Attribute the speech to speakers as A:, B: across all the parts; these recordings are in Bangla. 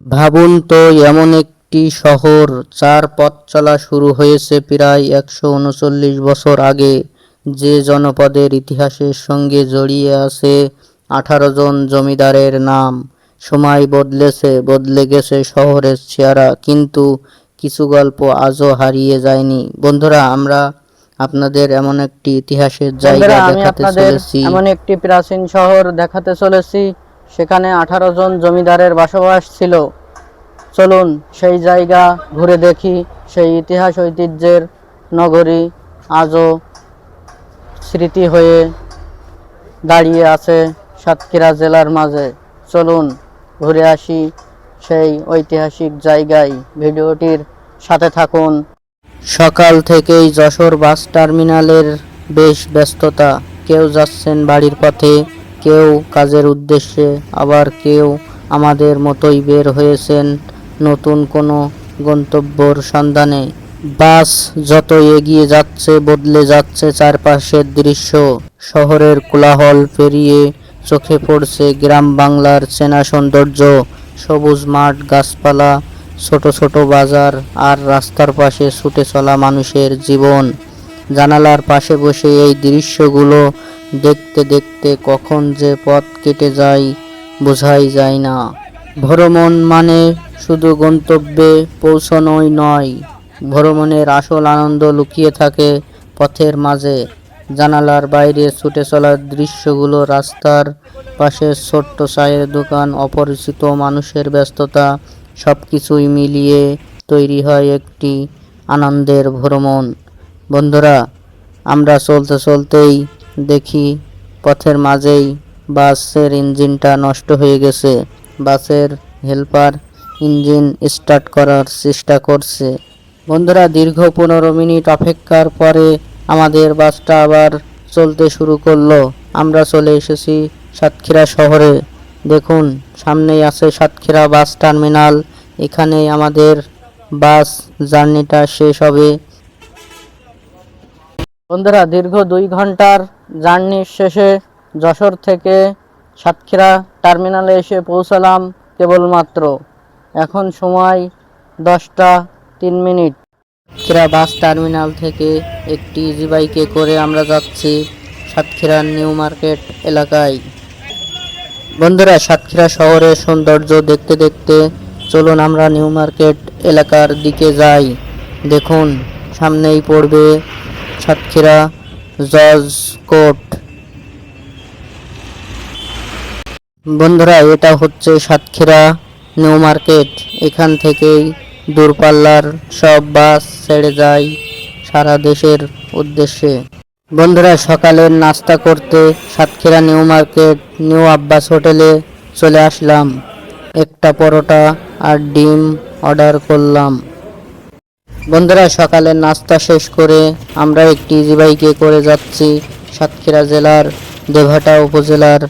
A: ভাবুন তো, এমন একটি শহর যার পথ চলা শুরু হয়েছে প্রায় 139 বছর আগে, যে জনপদের ইতিহাসের সঙ্গে জড়িয়ে আছে 18 জন জমিদারের নাম। সময় বদলেছে, বদলে গেছে শহরের চেহারা, কিন্তু কিছু গল্প আজও হারিয়ে যায়নি। বন্ধুরা, আমরা আপনাদের এমন একটি ইতিহাসের জায়গা দেখাতে চলেছি।
B: এমন একটি প্রাচীন শহর দেখাতে চলেছি, সেখানে 18 জন জমিদারের বসবাস ছিল। চলুন সেই জায়গা ঘুরে দেখি। সেই ইতিহাস ঐতিহ্যের নগরী আজও স্মৃতি হয়ে দাঁড়িয়ে আছে সাতক্ষীরা জেলার মাঝে। চলুন ঘুরে আসি সেই ঐতিহাসিক জায়গায়। ভিডিওটির সাথে থাকুন।
A: সকাল থেকেই যশোর বাস টার্মিনালের বেশ ব্যস্ততা। কেউ যাচ্ছেন বাড়ির পথে, কেউ কাজের উদ্দেশ্যে, আবার কেউ আমাদের মতোই বের হয়েছেন নতুন কোনো গন্তব্যর সন্ধানে। বাস যত এগিয়ে যাচ্ছে, বদলে যাচ্ছে চারপাশের দৃশ্য। শহরের কোলাহল পেরিয়ে চোখে পড়ছে গ্রাম বাংলার চেনা সৌন্দর্য। সবুজ মাঠ, গাছপালা, ছোট ছোট বাজার, আর রাস্তার পাশে ছুটে চলা মানুষের জীবন। জানালার পাশে বসে এই দৃশ্যগুলো দেখতে দেখতে কখন যে পথ কেটে যায় বোঝাই যায় না। ভ্রমণ মানে শুধু গন্তব্যে পৌঁছানোই নয়, ভ্রমণের আসল আনন্দ লুকিয়ে থাকে পথের মাঝে। জানালার বাইরে ছুটে চলার দৃশ্যগুলো, রাস্তার পাশে ছোট্ট চায়ের দোকান, অপরিচিত মানুষের ব্যস্ততা, সব কিছুই মিলিয়ে তৈরি হয় একটি আনন্দের ভ্রমণ। বন্ধুরা, আমরা চলতে চলতেই দেখি পথের মাঝেই বাসের ইঞ্জিনটা নষ্ট হয়ে গেছে। বাসের হেল্পার ইঞ্জিন স্টার্ট করার চেষ্টা করছে। বন্ধুরা, দীর্ঘ 15 মিনিট অপেক্ষার পরে আমাদের বাসটা আবার চলতে শুরু করলো। আমরা চলে এসেছি সাতক্ষীরা শহরে। দেখুন, সামনেই আছে সাতক্ষীরা বাস টার্মিনাল। এখানেই আমাদের বাস জার্নিটা শেষ হবে।
B: বন্ধুরা, দীর্ঘ 2 ঘন্টার জার্নির শেষে যশোর থেকে সাতক্ষীরা টার্মিনালে এসে পৌঁছালাম কেবলমাত্র। এখন সময় 10টা 3 মিনিট।
A: সাতক্ষীরা বাস টার্মিনাল থেকে একটি ইজি বাইকে করে আমরা যাচ্ছি সাতক্ষীরার নিউ মার্কেট এলাকায়। বন্ধুরা, সাতক্ষীরা শহরের সৌন্দর্য দেখতে দেখতে চলুন আমরা নিউ মার্কেট এলাকার দিকে যাই। দেখুন, সামনেই পড়বে সাতক্ষীরা জজ কোর্ট। বন্ধুরা, এটা হচ্ছে সাতক্ষীরা নিউ মার্কেট। এখান থেকেই দূরপাল্লার সব বাস ছেড়ে যায় সারা দেশের উদ্দেশ্যে। বন্ধুরা, সকালের নাস্তা করতে Satkhira new market new Abbas হোটেলে চলে আসলাম। একটা পরোটা আর ডিম অর্ডার করলাম। বন্ধুরা, সকালের নাস্তা শেষ করে আমরা একটি ইজি বাইকে করে যাচ্ছি সাতক্ষীরা জেলার দেভাটা উপজেলার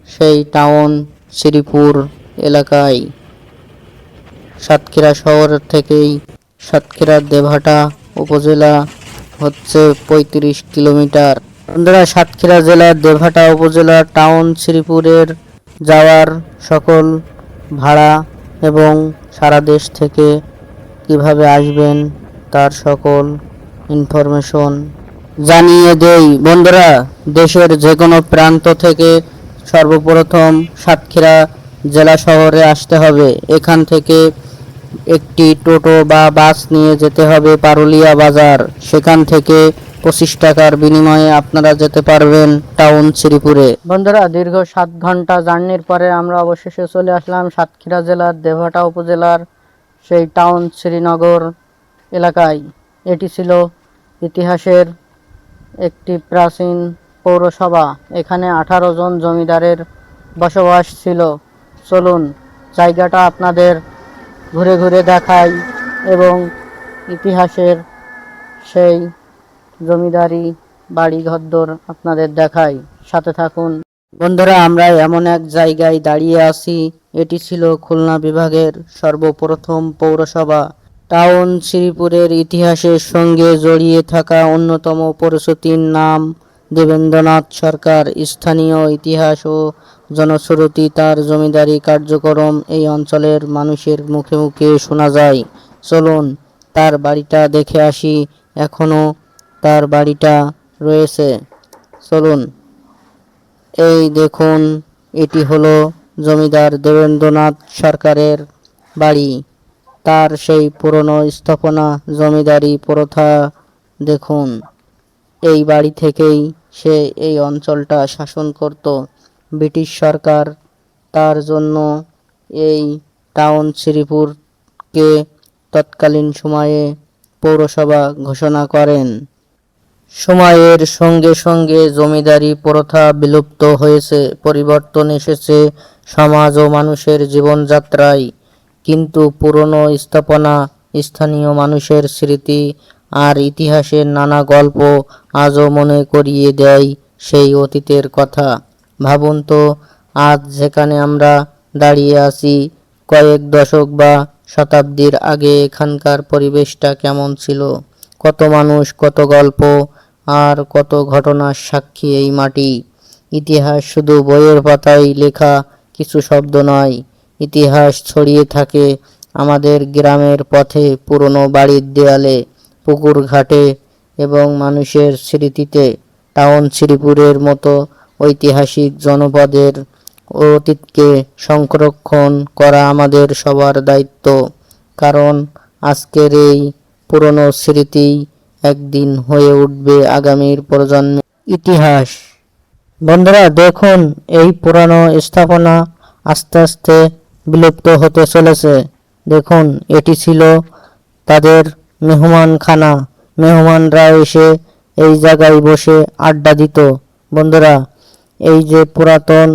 A: সেই টাউন শ্রীপুর এলাকায়। সাতক্ষীরা শহর থেকেই সাতক্ষীরার দেভাটা উপজেলা হচ্ছে 35 কিলোমিটার। বন্ধুরা, সাতক্ষীরা জেলার দেভাটা উপজেলা টাউন শ্রীপুরের যাওয়ার সকল ভাড়া এবং সারা দেশ থেকে কিভাবে আসবেন তার সকল ইনফরমেশন জানিয়ে দেই। বন্ধুরা, দেশের যে কোনো প্রান্ত থেকে সর্বপ্রথম সাতক্ষীরা জেলা শহরে আসতে হবে। এখান থেকে একটি টোটো বা বাস নিয়ে যেতে হবে পারুলিয়া বাজার। সেখান থেকে 25 টাকার বিনিময়ে আপনারা যেতে পারবেন টাউন শ্রীপুরে।
B: বন্ধুরা, দীর্ঘ 7 ঘন্টা জার্নির পরে আমরা অবশেষে চলে আসলাম সাতক্ষীরা জেলার দেভাটা উপজেলার সেই টাউন শ্রীনগর এলাকায়। এটি ছিল ইতিহাসের একটি প্রাচীন পৌরসভা। এখানে 18 জন জমিদারের বসবাস ছিল। চলুন জায়গাটা আপনাদের ঘুরে ঘুরে দেখাই এবং ইতিহাসের সেই জমিদারি বাড়ি ঘরদোর আপনাদের দেখাই। সাথে থাকুন।
A: বন্ধুরা, আমরা এমন এক জায়গায় দাঁড়িয়ে আছি, এটি ছিল খুলনা বিভাগের সর্বপ্রথম পৌরসভা। টাউন শ্রীপুরের ইতিহাসের সঙ্গে জড়িয়ে থাকা অন্যতম পৌরসভাটির নাম দেবেন্দ্রনাথ সরকার। স্থানীয় ইতিহাস ও জনশ্রুতি তার জমিদারি কার্যক্রম এই অঞ্চলের মানুষের মুখে মুখে শোনা যায়। চলুন তার বাড়িটা দেখে আসি। এখনো তার বাড়িটা রয়েছে। চলুন। এই দেখুন, এটি হলো জমিদার দেবেন্দ্রনাথ সরকারের বাড়ি। তার সেই পুরনো স্থাপনা, জমিদারি প্রথা দেখুন। এই বাড়ি থেকেই সে এই অঞ্চলটা শাসন করত। ব্রিটিশ সরকার তার জন্য এই টাউন শ্রীপুরকে তৎকালীন সময়ে পৌরসভা ঘোষণা করেন। সময়ের সঙ্গে সঙ্গে জমিদারি প্রথা বিলুপ্ত হয়েছে, পরিবর্তন এসেছে সমাজ ও মানুষের জীবনযাত্রায়। কিন্তু পুরনো স্থাপনা, স্থানীয় মানুষের স্মৃতি আর ইতিহাসের নানা গল্প আজও মনে করিয়ে দেয় সেই অতীতের কথা। ভাবুন তো, আজ যেখানে আমরা দাঁড়িয়ে আছি, কয়েক দশক বা শতাব্দীর আগে এখানকার পরিবেশটা কেমন ছিল। কত মানুষ, কত গল্প আর কত ঘটনার সাক্ষী এই মাটি। ইতিহাস শুধু বইয়ের পাতায় লেখা কিছু শব্দ নয়, ইতিহাস ছড়িয়ে থাকে আমাদের গ্রামের পথে, পুরনো বাড়ির দেয়ালে, পুকুর ঘাটে এবং মানুষের স্মৃতিতে। টাউন শ্রীপুরের মতো ঐতিহাসিক জনপদের অতীতকে সংরক্ষণ করা আমাদের সবার দায়িত্ব। কারণ আজকের এই পুরনো স্মৃতি একদিন হয়ে উঠবে আগামীর প্রজন্মের ইতিহাস। বন্ধুরা দেখুন, এই পুরানো স্থাপনা আস্তে আস্তে বিলুপ্ত হতে চলেছে। দেখুন, এটি ছিল তাদের মেহমানখানা। মেহমানরা এসে এই জায়গায় বসে আড্ডা দিত। বন্ধুরা, এই যে পুরাতন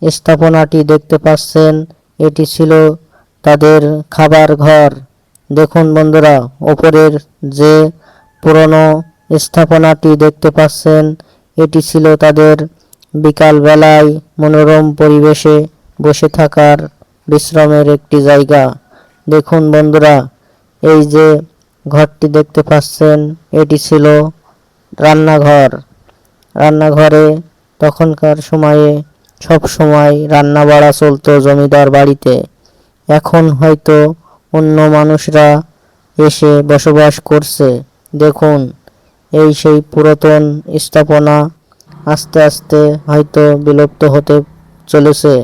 A: স্থাপনাটি দেখতে পাচ্ছেন, এটি ছিল তাদের খাবার ঘর। দেখুন বন্ধুরা, ওপরের যে পুরনো স্থাপনাটি দেখতে পাচ্ছেন, এটি ছিল তাদের বিকাল বেলায় মনোরম পরিবেশে বসে থাকার বিশ্রামের একটি জায়গা। দেখুন বন্ধুরা, এই যে ঘরটি দেখতে পাচ্ছেন, এটি ছিল রান্নাঘর। রান্নাঘরে তখনকার সময়ে সব সময় রান্না বাড়া চলতো জমিদার বাড়িতে। এখন হয়তো অন্য মানুষরা এসে বসবাস করছে। দেখুন, এই সেই পুরাতন স্থাপনা আস্তে আস্তে হয়তো বিলুপ্ত হতে চলেছে।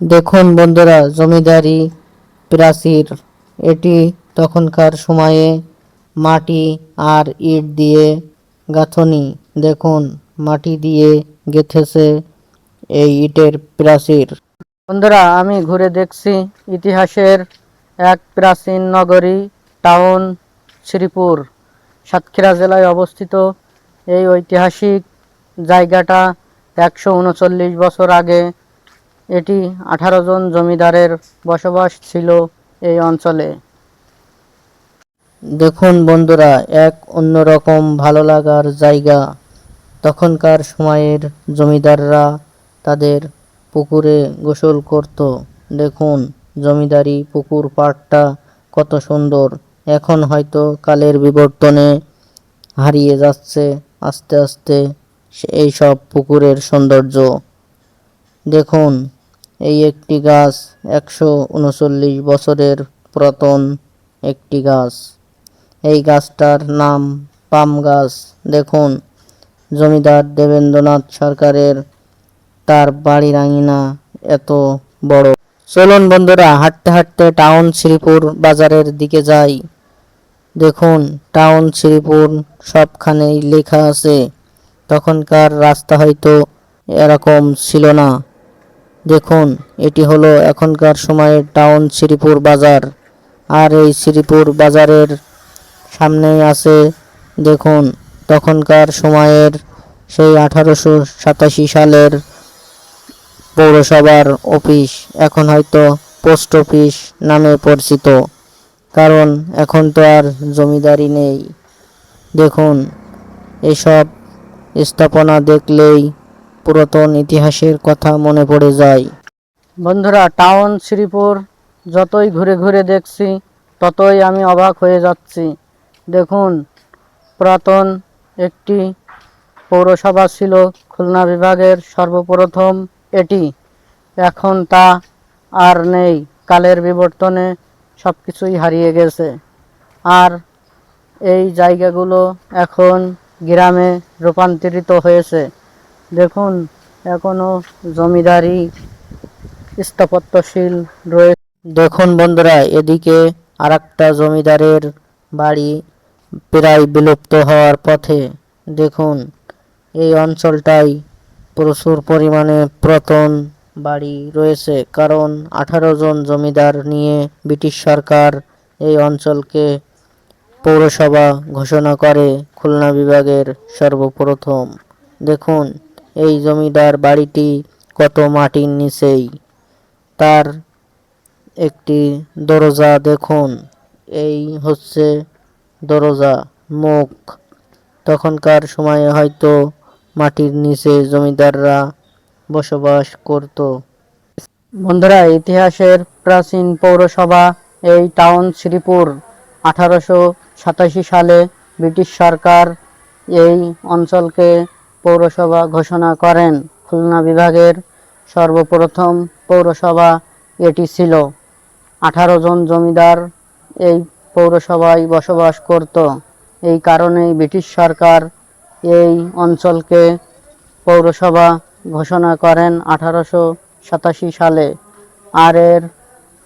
A: দেখুন বন্ধুরা, জমিদারি প্রাচীর। এটি তখনকার সময়ে মাটি আর ইট দিয়ে গাঁথনি। দেখুন, মাটি দিয়ে গেঁথেছে এই ইটের প্রাচীর।
B: বন্ধুরা, আমি ঘুরে দেখছি ইতিহাসের এক প্রাচীন নগরী টাউন শ্রীপুর, সাতক্ষীরা জেলায় অবস্থিত। এই ঐতিহাসিক জায়গাটা 139 বছর আগে এটি 18 জন জমিদারের বসবাস ছিল এই অঞ্চলে।
A: দেখুন বন্ধুরা, এক অন্যরকম ভালো লাগার জায়গা। তখনকার সময়ের জমিদাররা তাদের পুকুরে গোসল করত। দেখুন, জমিদারি পুকুর পাড়টা কত সুন্দর। এখন হয়তো কালের বিবর্তনে হারিয়ে যাচ্ছে আস্তে আস্তে এই সব পুকুরের সৌন্দর্য। দেখুন, এই একটি গাছ 139 বছরের পুরাতন একটি গাছ। এই গাছটার নাম পাম গাছ। দেখুন, জমিদার দেবেন্দ্রনাথ সরকারের তার বাড়ির আঙিনা এত বড়। চলুন বন্ধুরা, হাঁটতে হাঁটতে টাউন শ্রীপুর বাজারের দিকে যাই। দেখুন, টাউন শ্রীপুর সবখানেই লেখা আছে। তখনকার রাস্তা হয়তো এরকম ছিল না। দেখুন, এটি হলো এখনকার সময়ের টাউন শ্রীপুর বাজার। আর এই শ্রীপুর বাজারের সামনেই আছে, দেখুন, তখনকার সময়ের সেই 1887 সালের পৌরসভার অফিস। এখন হয়তো পোস্ট অফিস নামে পরিচিত, কারণ এখন তো আর জমিদারি নেই। দেখুন, এসব স্থাপনা দেখলেই পুরাতন ইতিহাসের কথা মনে পড়ে যায়।
B: বন্ধুরা, টাউন শ্রীপুর যতই ঘুরে ঘুরে দেখছি, ততই আমি অবাক হয়ে যাচ্ছি। দেখুন, পুরাতন একটি পৌরসভা ছিল খুলনা বিভাগের সর্বপ্রথম এটি। এখন তা আর নেই। কালের বিবর্তনে সব কিছুই হারিয়ে গেছে। আর এই জায়গাগুলো এখন গ্রামে রূপান্তরিত হয়েছে। দেখুন, এখনো জমিদারি স্থাপত্যশীল রয়েছে।
A: দেখুন বন্ধুরা, এদিকে আরেকটা জমিদারের বাড়ি প্রায় বিলুপ্ত হওয়ার পথে। দেখুন, এই অঞ্চলটাই প্রচুর পরিমাণে পুরাতন বাড়ি রয়েছে, কারণ 18 জন জমিদার নিয়ে ব্রিটিশ সরকার এই অঞ্চলকে পৌরসভা ঘোষণা করে খুলনা বিভাগের সর্বপ্রথম। দেখুন, এই জমিদার বাড়িটি কত মাটির নিচেই। তার একটি দরজা দেখুন, এই হচ্ছে দরজা মুখ। তখনকার সময়ে হয়তো মাটির নিচে জমিদাররা বসবাস করত।
B: বন্ধুরা, ইতিহাসের প্রাচীন পৌরসভা এই টাউন শ্রীপুর। 1887 সালে ব্রিটিশ সরকার এই অঞ্চলকে পৌরসভা ঘোষণা করেন। খুলনা বিভাগের সর্বপ্রথম পৌরসভা এটি ছিল। 18 জন জমিদার এই পৌরসভায় বসবাস করত। এই কারণেই ব্রিটিশ সরকার এই অঞ্চলকে পৌরসভা ঘোষণা করেন 1887 সালে। আর এর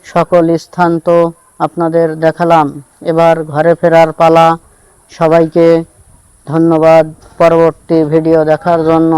B: সকল স্থান তো আপনাদের দেখালাম। এবার ঘরে ফেরার পালা। সবাইকে ধন্যবাদ পরবর্তী ভিডিও দেখার জন্য।